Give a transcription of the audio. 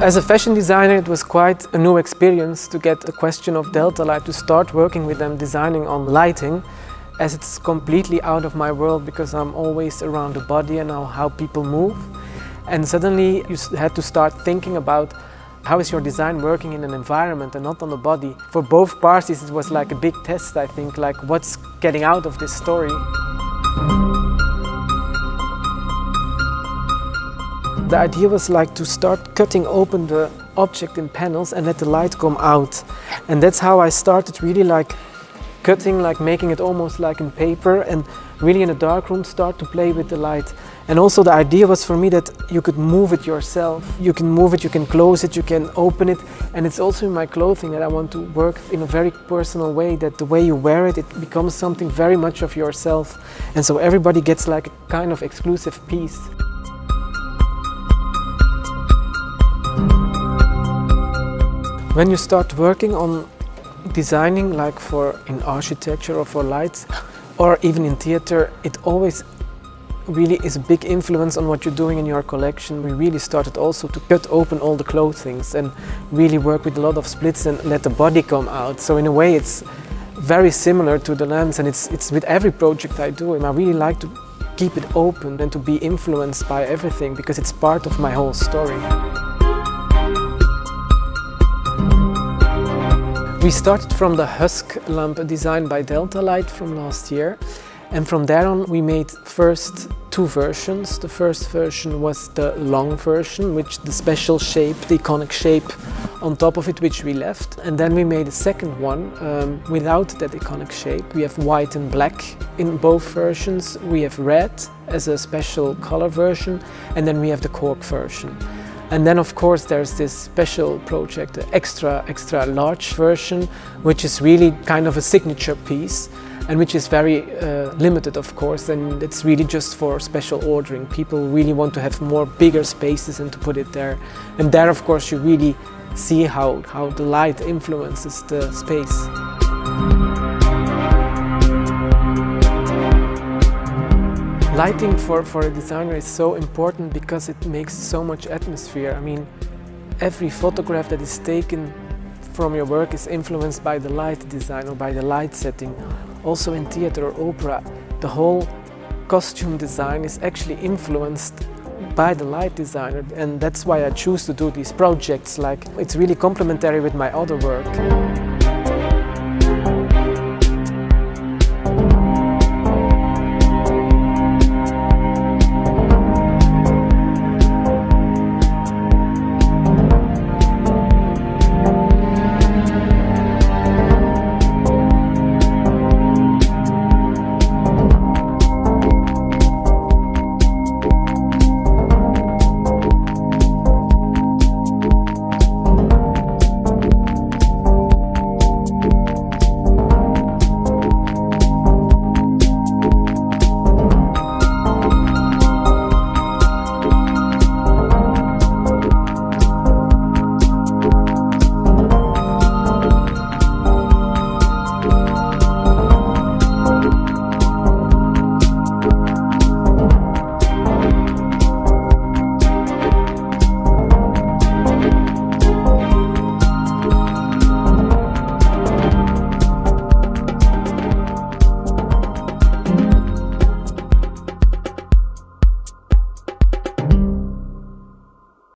As a fashion designer, it was quite a new experience to get the question of Delta Light, to start working with them, designing on lighting, as it's completely out of my world because I'm always around the body and how people move. And suddenly you had to start thinking about how is your design working in an environment and not on the body. For both parties it was like a big test, I think, like what's getting out of this story. The idea was like to start cutting open the object in panels and let the light come out. And that's how I started really like cutting, like making it almost like in paper, and really in a dark room start to play with the light. And also the idea was for me that you could move it yourself. You can move it, you can close it, you can open it. And it's also in my clothing that I want to work in a very personal way, that the way you wear it, it becomes something very much of yourself. And so everybody gets like a kind of exclusive piece. When you start working on designing, like in architecture or for lights, or even in theater, it always really is a big influence on what you're doing in your collection. We really started also to cut open all the clothings and really work with a lot of splits and let the body come out. So in a way it's very similar to the lens, and it's with every project I do. And I really like to keep it open and to be influenced by everything because it's part of my whole story. We started from the husk lamp designed by Delta Light from last year, and from there on we made first two versions. The first version was the long version, which the special shape, the iconic shape on top of it, which we left. And then we made a second one without that iconic shape. We have white and black in both versions. We have red as a special color version, and then we have the cork version. And then of course there's this special project, the extra large version, which is really kind of a signature piece and which is very limited, of course, and it's really just for special ordering. People really want to have more bigger spaces and to put it there. And there of course you really see how the light influences the space. Lighting for a designer is so important because it makes so much atmosphere. I mean, every photograph that is taken from your work is influenced by the light design or by the light setting. Also in theater or opera, the whole costume design is actually influenced by the light designer, and that's why I choose to do these projects. Like, it's really complementary with my other work.